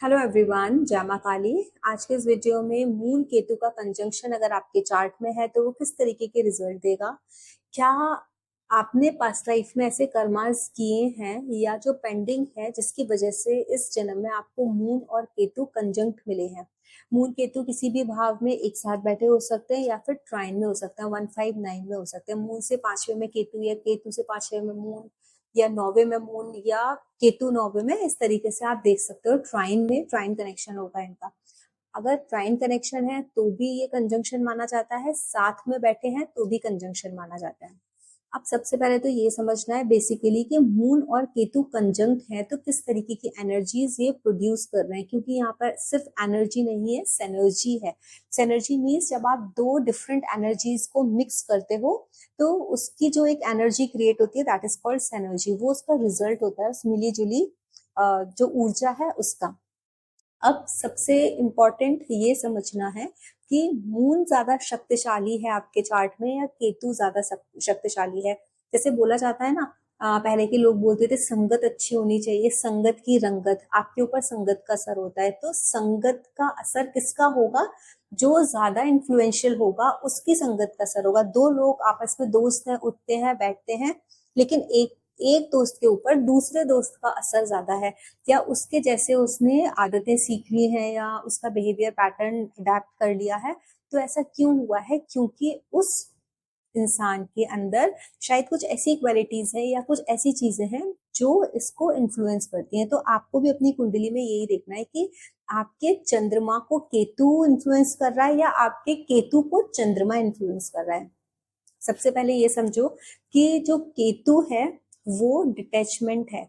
Hello everyone, जय मां काली। आज के इस वीडियो में मून केतु का कंजंक्शन अगर आपके चार्ट में है तो वो किस तरीके के रिजल्ट देगा। क्या आपने पास्ट लाइफ में ऐसे कर्मास किए हैं या जो पेंडिंग है जिसकी वजह से इस जन्म में आपको मून और केतु कंजंक्ट मिले हैं। मून केतु किसी भी भाव में एक साथ बैठे हो सकते हैं या फिर ट्राइन में हो सकते हैं, 159 में हो सकते हैं। मून से पांचवें में केतु या केतु से पांचवें में मून या नौवे में मून या केतु नौवे में, इस तरीके से आप देख सकते हो। ट्राइन में ट्राइन कनेक्शन होगा इनका। अगर ट्राइन कनेक्शन है तो भी ये कंजंक्शन माना जाता है, साथ में बैठे हैं तो भी कंजंक्शन माना जाता है। अब सबसे पहले तो ये समझना है बेसिकली कि मून और केतु कंजंक्ट है तो किस तरीके की एनर्जीज ये प्रोड्यूस कर रहे हैं, क्योंकि यहाँ पर सिर्फ एनर्जी नहीं है, सेनर्जी है। सेनर्जी मीन्स जब आप दो डिफरेंट एनर्जीज को मिक्स करते हो तो उसकी जो एक एनर्जी क्रिएट होती है, दैट इज कॉल्ड सेनर्जी। वो उसका रिजल्ट होता है, उस मिली जुली जो ऊर्जा है उसका। अब सबसे इम्पोर्टेंट ये समझना है कि मून ज्यादा शक्तिशाली है आपके चार्ट में या केतु ज्यादा शक्तिशाली है। जैसे बोला जाता है ना, पहले के लोग बोलते थे संगत अच्छी होनी चाहिए, संगत की रंगत। आपके ऊपर संगत का असर होता है, तो संगत का असर किसका होगा? जो ज्यादा इन्फ्लुएंशियल होगा उसकी संगत का असर होगा। दो लोग आपस में दोस्त हैं, उठते हैं बैठते हैं, लेकिन एक एक दोस्त के ऊपर दूसरे दोस्त का असर ज्यादा है, या उसके जैसे उसने आदतें सीख ली हैं या उसका बिहेवियर पैटर्न अडेप्ट कर लिया है। तो ऐसा क्यों हुआ है? क्योंकि उस इंसान के अंदर शायद कुछ ऐसी क्वालिटीज है या कुछ ऐसी चीजें हैं जो इसको इन्फ्लुएंस करती हैं। तो आपको भी अपनी कुंडली में यही देखना है कि आपके चंद्रमा को केतु इन्फ्लुएंस कर रहा है या आपके केतु को चंद्रमा इन्फ्लुएंस कर रहा है। सबसे पहले ये समझो कि जो केतु है वो डिटैचमेंट है,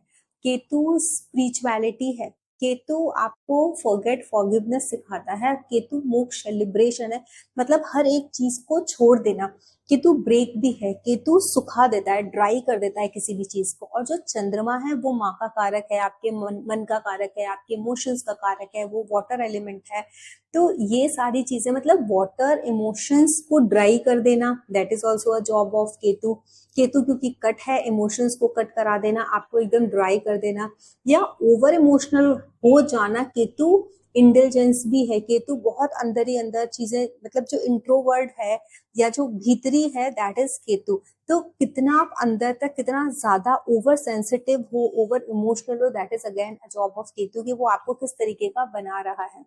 केतु स्पिरिचुअलिटी है, केतु आपको फॉरगेट फॉरगिवनेस सिखाता है, केतु मोक्ष लिबरेशन है, मतलब हर एक चीज को छोड़ देना। केतु ब्रेक भी है, केतु सुखा देता है, ड्राई कर देता है किसी भी चीज को। और जो चंद्रमा है वो माँ का कारक है, आपके मन का कारक है, आपके इमोशंस का कारक है, वो वाटर एलिमेंट है। तो ये सारी चीजें, मतलब वाटर इमोशंस को ड्राई कर देना, that is also a job of Ketu. Ketu क्योंकि कट है, इमोशंस को कट करा देना, आपको एकदम ड्राई कर देना या ओवर इमोशनल हो जाना। केतु इंटेलिजेंस भी है, केतु बहुत अंदर ही अंदर चीजें, मतलब जो इंट्रोवर्ट है या जो भीतरी है, दैट इज केतु। तो कितना आप अंदर तक, कितना ज्यादा ओवर सेंसिटिव हो, ओवर इमोशनल हो, that is again a job of Ketu कि वो आपको किस तरीके का बना रहा है।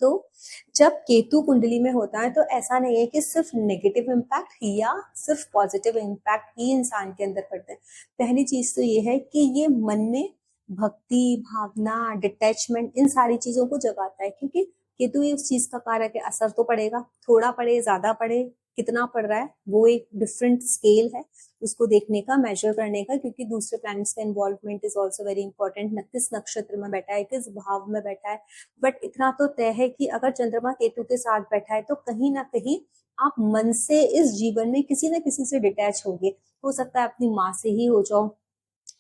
तो जब केतु कुंडली में होता है तो ऐसा नहीं है कि सिर्फ नेगेटिव इम्पैक्ट या सिर्फ पॉजिटिव इम्पैक्ट ही इंसान के अंदर पड़ते हैं। पहली चीज तो ये है कि ये मन में भक्ति, भावना, डिटैचमेंट, इन सारी चीजों को जगाता है, क्योंकि केतु ही उस चीज का कारक है। असर तो पड़ेगा, थोड़ा पड़े ज्यादा पड़े, कितना पड़ रहा है वो एक डिफरेंट स्केल है उसको देखने का, मेजर करने का, क्योंकि दूसरे प्लैनेट्स का involvement is also very important. किस नक्षत्र में बैठा है, किस भाव में बैठा है। बट इतना तो तय है कि अगर चंद्रमा केतु के साथ बैठा है तो कहीं ना कहीं आप मन से इस जीवन में किसी न किसी से डिटैच होगे। हो सकता है अपनी माँ से ही हो जाओ,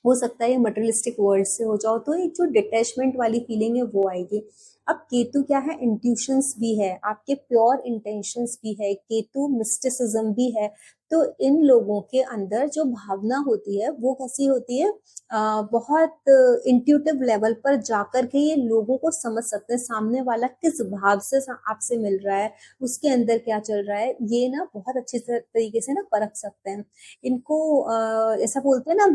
हो सकता है मटेरियलिस्टिक वर्ल्ड से हो जाओ, तो एक जो डिटैचमेंट वाली फीलिंग है वो आएगी। अब केतु क्या है? इंट्यूशंस भी है, आपके प्योर इंटेंशंस भी है, केतु मिस्टिसिज्म भी है। तो इन लोगों के अंदर जो भावना होती है वो कैसी होती है? बहुत इंट्यूटिव लेवल पर जाकर के ये लोगों को समझ सकते हैं, सामने वाला किस भाव से आपसे मिल रहा है, उसके अंदर क्या चल रहा है, ये ना बहुत अच्छे तरीके से ना परख सकते हैं। इनको ऐसा बोलते हैं ना,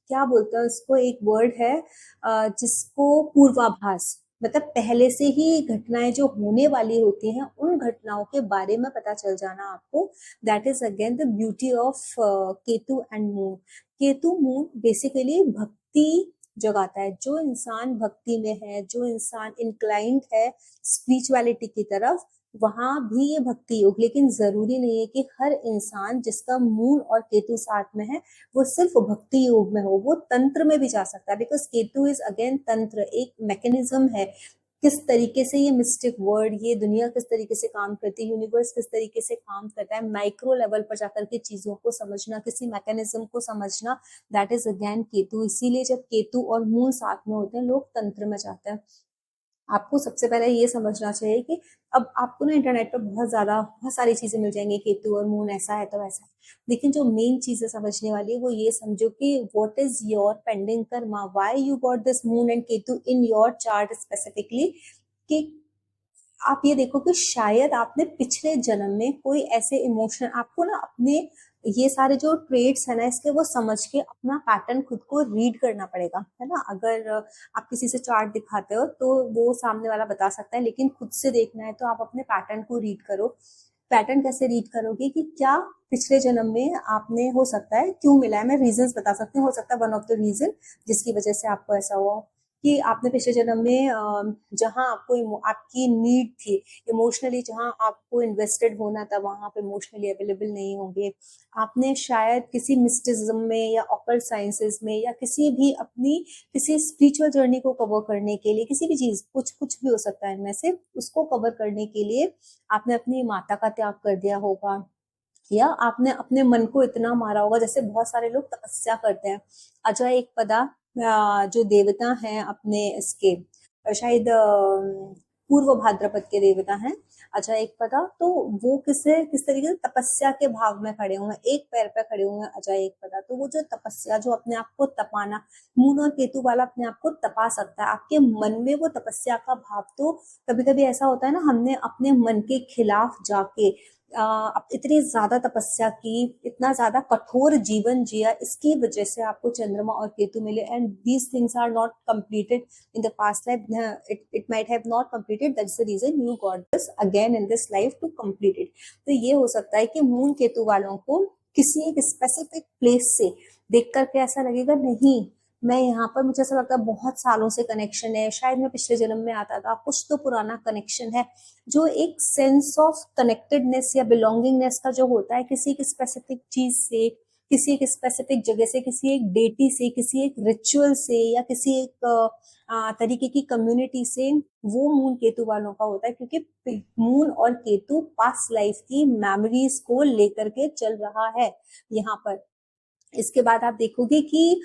क्या बोलते हैं उसको, एक वर्ड है जिसको पूर्वाभास, मतलब पहले से ही घटनाएं जो होने वाली होती हैं उन घटनाओं के बारे में पता चल जाना आपको। That is again the beauty of Ketu and moon. Ketu moon basically भक्ति जगाता है। जो इंसान भक्ति में है, जो इंसान इंक्लाइंड है स्पिरिचुअलिटी की तरफ, वहां भी ये भक्ति योग। लेकिन जरूरी नहीं है कि हर इंसान जिसका मून और केतु साथ में है वो सिर्फ भक्ति योग में हो, वो तंत्र में भी जा सकता है। बिकॉज केतु इज अगेन तंत्र, एक मैकेनिज्म है। किस तरीके से ये मिस्टिक वर्ड, ये दुनिया किस तरीके से काम करती है, यूनिवर्स किस तरीके से काम करता है, माइक्रो लेवल पर जाकर के चीजों को समझना, किसी मैकेनिज्म को समझना, दैट इज अगेन केतु। इसीलिए जब केतु और मून साथ में होते हैं लोग तंत्र में जाते हैं। आपको सबसे पहले ये समझना चाहिए कि अब आपको ना इंटरनेट पर बहुत सारी चीजें मिल जाएंगी, केतु और मून ऐसा है तो वैसा है, लेकिन जो मेन चीजें समझने वाली है वो ये समझो कि what is your pending Karma, why you got this moon and Ketu in your chart specifically. कि आप ये देखो कि शायद आपने पिछले जन्म में कोई ऐसे इमोशन, आपको ना अपने ये सारे जो ट्रेड्स है ना इसके वो समझ के अपना पैटर्न खुद को रीड करना पड़ेगा, है ना। अगर आप किसी से चार्ट दिखाते हो तो वो सामने वाला बता सकता है, लेकिन खुद से देखना है तो आप अपने पैटर्न को रीड करो। पैटर्न कैसे रीड करोगे कि क्या पिछले जन्म में आपने, हो सकता है क्यों मिला है, मैं रीजंस बता सकती हूँ, हो सकता है वन ऑफ द रीजन जिसकी वजह से आपको ऐसा हुआ हो कि आपने पिछले जन्म में जहां आपको आपकी नीड थी इमोशनली, जहां आपको इन्वेस्टेड होना था वहां पे इमोशनली अवेलेबल नहीं होंगे। आपने शायद किसी मिस्टिज्म में या ऑकल्ट साइंसेस में या किसी भी अपनी किसी स्पिरिचुअल जर्नी को कवर करने के लिए, किसी भी चीज, कुछ भी हो सकता है इनमें से, उसको कवर करने के लिए आपने अपनी माता का त्याग कर दिया होगा, या आपने अपने मन को इतना मारा होगा। जैसे बहुत सारे लोग तपस्या करते हैं, अजय एक पदा जो देवता हैं अपने इसके, शायद पूर्व भाद्रपद के देवता हैं अजय एक पदा, तो वो किस तरीके से तपस्या के भाव में खड़े हुए हैं, एक पैर पे खड़े हुए हैं अजय एक पदा। तो वो जो तपस्या, जो अपने आप को तपाना, मून और केतु वाला अपने आप को तपा सकता है, आपके मन में वो तपस्या का भाव। तो कभी कभी ऐसा होता है ना, हमने अपने मन के खिलाफ जाके इतनी ज्यादा तपस्या की, इतना ज्यादा कठोर जीवन जिया, इसकी वजह से आपको चंद्रमा और केतु मिले, and these things are not completed in the past life, it might have not completed, that's the reason you got this again in this life to complete it. तो ये हो सकता है कि मून केतु वालों को किसी एक स्पेसिफिक प्लेस से देख करके ऐसा लगेगा, नहीं मैं यहाँ पर, मुझे ऐसा लगता है बहुत सालों से कनेक्शन है, शायद मैं पिछले जन्म में आता था, कुछ तो पुराना कनेक्शन है। जो एक सेंस ऑफ कनेक्टेडनेस या बिलोंगिंगनेस का जो होता है किसी एक स्पेसिफिक चीज से, किसी एक स्पेसिफिक जगह से, किसी एक डेटी से, किसी एक रिचुअल से, या किसी एक तरीके की कम्युनिटी से, वो मून केतु वालों का होता है, क्योंकि मून और केतु पास्ट लाइफ की मेमोरीज को लेकर के चल रहा है यहाँ पर। इसके बाद आप देखोगे कि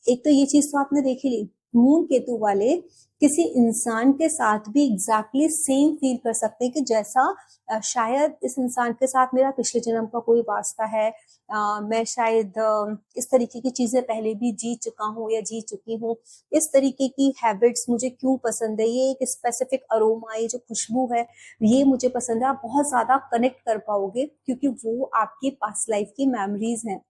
एक तो ये चीज तो आपने देखी ली, मून केतु वाले किसी इंसान के साथ भी एग्जैक्टली सेम फील कर सकते हैं कि जैसा शायद इस इंसान के साथ मेरा पिछले जन्म का कोई वास्ता है, मैं शायद इस तरीके की चीजें पहले भी जी चुका हूँ या जी चुकी हूँ, इस तरीके की हैबिट्स मुझे क्यों पसंद है, ये एक स्पेसिफिक अरोमा, ये जो खुशबू है ये मुझे पसंद है। आप बहुत ज्यादा कनेक्ट कर पाओगे क्योंकि वो आपकी पास्ट लाइफ की मेमोरीज हैं।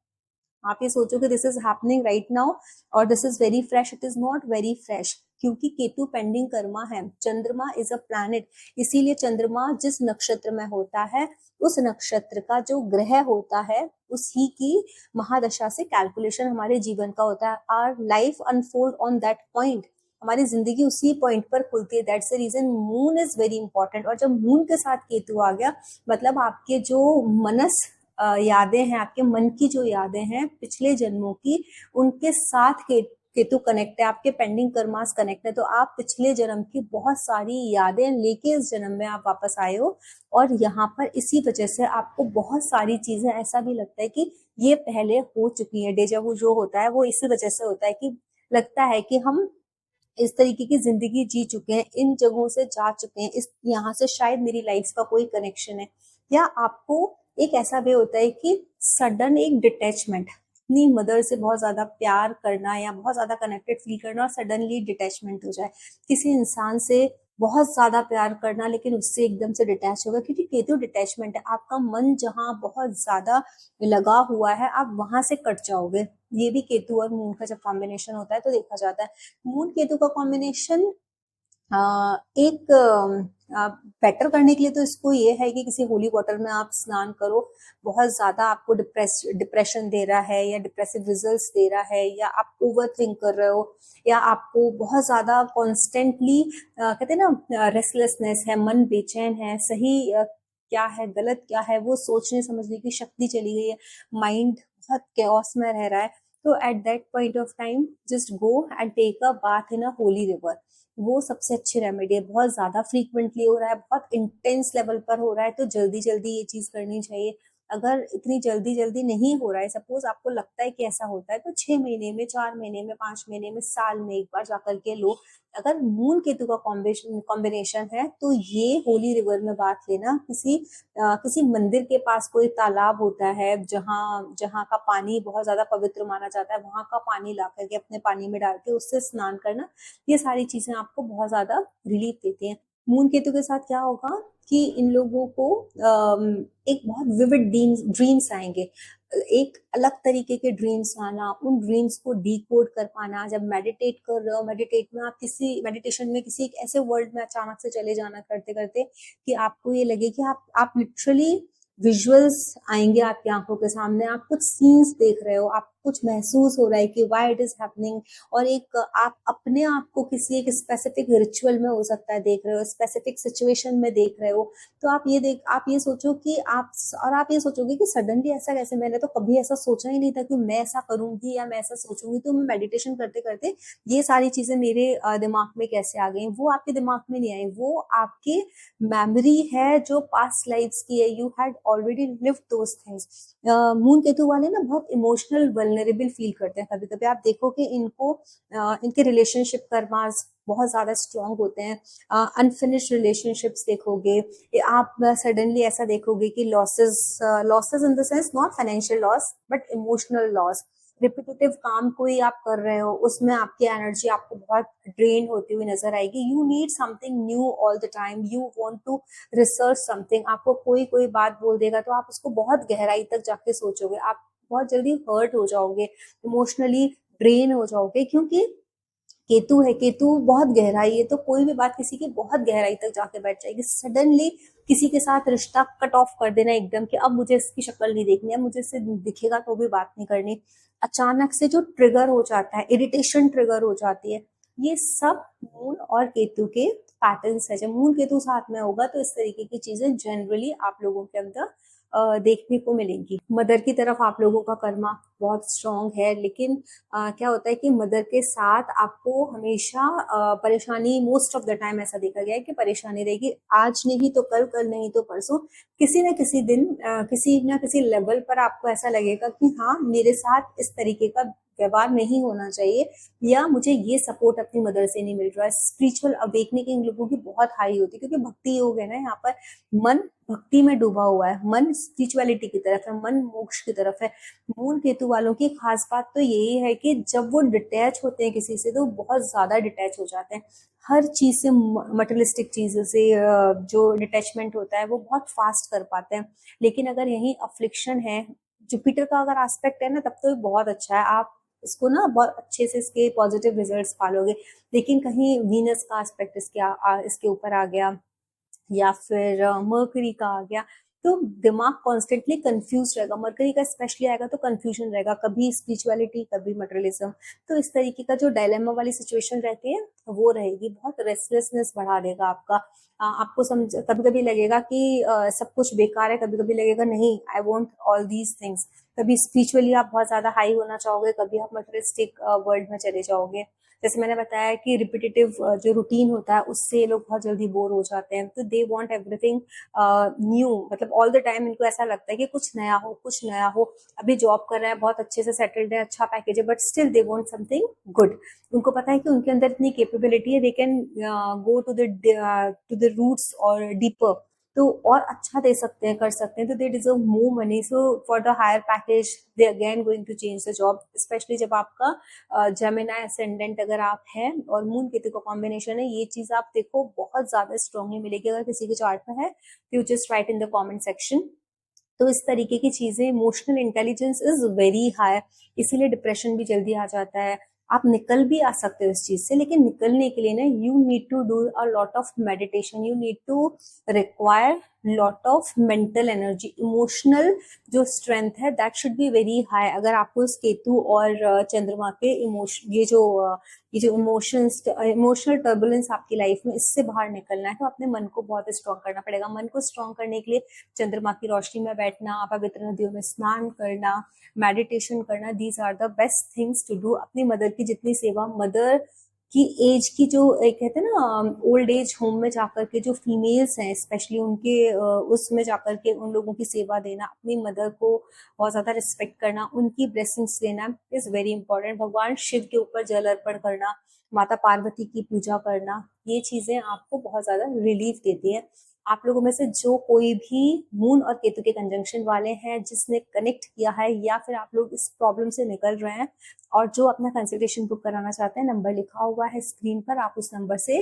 आप ये सोचो कि this is happening right now और this is very fresh, it is not very fresh, क्योंकि केतु पेंडिंग कर्मा है। चंद्रमा इज अ प्लैनेट, इसीलिए चंद्रमा जिस नक्षत्र में होता है उस नक्षत्र का जो ग्रह होता है उसी की महादशा से कैलकुलेशन हमारे जीवन का होता है। Our life unfold on that point, हमारी जिंदगी उसी पॉइंट पर खुलती है। That's the reason moon is very important. और जब मून के साथ केतु आ गया, मतलब आपके जो मनस यादें हैं, आपके मन की जो यादें हैं पिछले जन्मों की, उनके साथ केतु कनेक्ट है, आपके पेंडिंग कर्मास कनेक्ट है। तो आप पिछले जन्म की बहुत सारी यादें लेके इस जन्म में आप वापस आए हो, और यहाँ पर इसी वजह से आपको बहुत सारी चीजें ऐसा भी लगता है कि ये पहले हो चुकी है। डेजावू जो होता है वो इसी वजह से होता है कि लगता है कि हम इस तरीके की जिंदगी जी चुके हैं, इन जगहों से जा चुके हैं, इस यहाँ से शायद मेरी लाइफ का कोई कनेक्शन है। या आपको एक ऐसा वे होता है कि सडन एक डिटैचमेंट, अपनी मदर से बहुत ज्यादा प्यार करना या बहुत ज्यादा कनेक्टेड फील करना और सडनली डिटैचमेंट हो जाए, किसी इंसान से बहुत ज्यादा प्यार करना लेकिन उससे एकदम से डिटैच होगा, क्योंकि केतु डिटैचमेंट है। आपका मन जहां बहुत ज्यादा लगा हुआ है आप वहां से कट जाओगे। ये भी केतु और मून का जब कॉम्बिनेशन होता है तो देखा जाता है। मून केतु का कॉम्बिनेशन एक बेटर करने के लिए तो इसको ये है कि किसी होली वाटर में आप स्नान करो। बहुत ज्यादा आपको डिप्रेशन दे रहा है या डिप्रेसिव रिजल्ट्स दे रहा है, या आप ओवर थिंक कर रहे हो, या आपको बहुत ज्यादा कॉन्स्टेंटली कहते हैं ना रेस्टलेसनेस है, मन बेचैन है, सही क्या है गलत क्या है वो सोचने समझने की शक्ति चली गई है, माइंड बहुत केओस में रह रहा है। तो at that point of time just go and take a bath in a holy river, वो सबसे अच्छी रेमेडी है। बहुत ज्यादा फ्रीक्वेंटली हो रहा है, बहुत इंटेंस लेवल पर हो रहा है, तो जल्दी जल्दी ये चीज करनी चाहिए। अगर इतनी जल्दी जल्दी नहीं हो रहा है, सपोज आपको लगता है कि ऐसा होता है, तो 6 महीने में, 4 महीने में, 5 महीने में, साल में एक बार जाकर के लो। अगर मून केतु का कॉम्बिनेशन है तो ये होली रिवर में बात लेना, किसी मंदिर के पास कोई तालाब होता है जहाँ जहाँ का पानी बहुत ज्यादा पवित्र माना जाता है, वहां का पानी ला करके अपने पानी में डाल के उससे स्नान करना, ये सारी चीजें आपको बहुत ज्यादा रिलीफ देती हैं। मून केतु के साथ क्या होगा कि इन लोगों को एक बहुत विविड ड्रीम्स आएंगे, एक अलग तरीके के ड्रीम्स आना, उन ड्रीम्स को डिकोड कर पाना। जब मेडिटेट कर रहे हो, मेडिटेट में आप किसी मेडिटेशन में किसी एक ऐसे वर्ल्ड में अचानक से चले जाना करते करते कि आपको ये लगे कि आप लिटरली विजुअल्स आएंगे आपकी आंखों के सामने, आप कुछ सीन्स देख रहे हो, आप कुछ महसूस हो रहा है कि व्हाई इट इज हैपनिंग, और एक आप अपने आप को किसी एक स्पेसिफिक रिचुअल में हो सकता है देख रहे हो, स्पेसिफिक सिचुएशन में देख रहे हो। तो आप ये सोचो कि आप ये सोचोगे कि सडनली ऐसा कैसे, मैंने तो कभी ऐसा सोचा ही नहीं था कि मैं ऐसा करूंगी या मैं ऐसा सोचूंगी, तो मैं मेडिटेशन करते करते ये सारी चीजें मेरे दिमाग में कैसे आ गई। वो आपके दिमाग में नहीं आई, वो आपकी मेमोरी है जो पास्ट लाइफ्स की है, you had already lived those things. Moon Ketu वाले ना बहुत इमोशनल वल्नरेबल फील करते हैं, कभी कभी आप देखो कि इनके रिलेशनशिप कर्मास बहुत ज्यादा स्ट्रांग होते हैं। अनफिनिश्ड रिलेशनशिप्स देखोगे, आप सडनली ऐसा देखोगे कि losses in the sense not financial loss but emotional loss. Repetitive काम कोई आप कर रहे हो, उसमें आपकी एनर्जी आपको बहुत ड्रेन होती हुई नजर आएगी। You need something new all the time, you want to research something. आपको कोई बात बोल देगा तो आप उसको बहुत गहराई तक जाके सोचोगे, आप बहुत जल्दी हर्ट हो जाओगे, इमोशनली ड्रेन हो जाओगे, क्योंकि केतु है, केतु बहुत गहराई है, तो कोई भी बात किसी की बहुत गहराई तक जाके बैठ जाएगी। सडनली किसी के साथ रिश्ता कट ऑफ कर देना एकदम, कि अब मुझे इसकी शक्ल नहीं देखनी है, मुझे इससे दिखेगा तो भी बात नहीं करनी, अचानक से जो ट्रिगर हो जाता है, इरिटेशन ट्रिगर हो जाती है, ये सब मून और केतु के पैटर्न्स है। जब मून केतु साथ में होगा तो इस तरीके की चीजें जनरली आप लोगों के अंदर देखने को मिलेंगी। मदर की तरफ आप लोगों का कर्मा बहुत स्ट्रांग है, लेकिन क्या होता है कि मदर के साथ आपको हमेशा परेशानी, मोस्ट ऑफ द टाइम ऐसा देखा गया है कि परेशानी रहेगी, आज नहीं तो कल, कल नहीं तो परसों, किसी न किसी दिन किसी न किसी लेवल पर आपको ऐसा लगेगा कि हाँ, मेरे साथ इस तरीके का व्यवहार नहीं होना चाहिए, या मुझे ये सपोर्ट अपनी मदर से नहीं मिल रहा है। स्पिरिचुअल अवेकनिंग इन लोगों की बहुत हाई होती है, क्योंकि भक्ति योग है ना, यहाँ पर मन भक्ति में डूबा हुआ है, मन स्पिरिचुअलिटी की तरफ है, मन मोक्ष की तरफ है। मून केतु वालों की खास बात तो यही है कि जब वो डिटैच होते हैं किसी से, तो बहुत ज्यादा डिटैच हो जाते हैं हर चीज से, मटेरियलिस्टिक चीजों से जो डिटैचमेंट होता है वो बहुत फास्ट कर पाते हैं। लेकिन अगर यही अफ्लिक्शन है, जुपिटर का अगर एस्पेक्ट है ना, तब तो ये बहुत अच्छा है, आप इसको ना बहुत अच्छे से इसके पॉजिटिव रिजल्ट्स पालोगे। लेकिन कहीं वीनस का एस्पेक्ट इसके ऊपर आ गया, या फिर मर्करी का आ गया, तो दिमाग कॉन्स्टेंटली कंफ्यूज रहेगा। मर्करी का स्पेशली आएगा तो कंफ्यूजन रहेगा, कभी स्पिरिचुअलिटी कभी मटेरियलिज्म। तो इस तरीके का जो डायलेमा वाली सिचुएशन रहती है वो रहेगी, बहुत रेस्टलेसनेस बढ़ा देगा आपका। आपको समझ, कभी कभी लगेगा कि सब कुछ बेकार है, कभी कभी लगेगा नहीं, I want all these things. कभी स्पिरिचुअली आप बहुत ज्यादा हाई होना चाहोगे, कभी आप मटेरियलिस्टिक वर्ल्ड में चले जाओगे। जैसे मैंने बताया कि रिपीटेटिव जो रूटीन होता है उससे लोग बहुत जल्दी बोर हो जाते हैं, तो दे वांट एवरीथिंग न्यू, मतलब ऑल द टाइम इनको ऐसा लगता है कि कुछ नया हो, कुछ नया हो। अभी जॉब कर रहे हैं, बहुत अच्छे से सेटल्ड है, अच्छा पैकेज है, but still they want something good. उनको पता है कि उनके अंदर इतनी कैपेबिलिटी है, they can go to the roots और डीपर, तो और अच्छा दे सकते हैं, कर सकते हैं, तो they deserve more money. So for the higher package they again going to change the job, specially जब आपका जेमिनी असेंडेंट अगर आप हैं और मून केतु का कॉम्बिनेशन है, ये चीज आप देखो बहुत ज्यादा स्ट्रांगली मिलेगी। अगर किसी के चार्ट में है तो you just right in the comment section. तो इस तरीके की चीजें, emotional intelligence is very high, इसीलिए डिप्रेशन भी जल्दी आ जाता है। आप निकल भी आ सकते हो इस चीज से, लेकिन निकलने के लिए ना you need to do a lot of meditation, you need to require lot of mental energy, emotional जो स्ट्रेंथ है that should be very high. अगर आपको इस केतु और चंद्रमा के इमोशन, ये जो इमोशनल टर्बुलेंस आपकी लाइफ में, इससे बाहर निकलना है, तो अपने मन को बहुत स्ट्रॉन्ग करना पड़ेगा। मन को स्ट्रॉन्ग करने के लिए चंद्रमा की रोशनी में बैठना, पवित्र नदियों में स्नान करना, मेडिटेशन करना, these are the best things to do. अपनी मदर की जितनी सेवा मदर कि एज की जो एक कहते हैं ना ओल्ड एज होम में जाकर के जो फीमेल्स हैं स्पेशली उनके उसमें जाकर के उन लोगों की सेवा देना, अपनी मदर को बहुत ज्यादा रिस्पेक्ट करना, उनकी ब्लेसिंग्स लेना इज वेरी इंपॉर्टेंट। भगवान शिव के ऊपर जल अर्पण करना, माता पार्वती की पूजा करना, ये चीजें आपको बहुत ज्यादा रिलीफ देती है। आप लोगों में से जो कोई भी मून और केतु के कंजंक्शन वाले हैं, जिसने कनेक्ट किया है या फिर आप लोग इस प्रॉब्लम से निकल रहे हैं और जो अपना कंसल्टेशन बुक कराना चाहते हैं, नंबर लिखा हुआ है स्क्रीन पर, आप उस नंबर से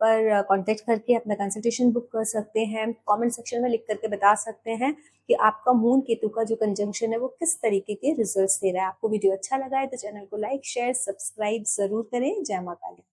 पर कांटेक्ट करके अपना कंसल्टेशन बुक कर सकते हैं। कमेंट सेक्शन में लिख करके बता सकते हैं कि आपका मून केतु का जो कंजंक्शन है वो किस तरीके के रिजल्ट्स दे रहा है। आपको वीडियो अच्छा लगा है तो चैनल को लाइक शेयर सब्सक्राइब जरूर करें। जय माता दी।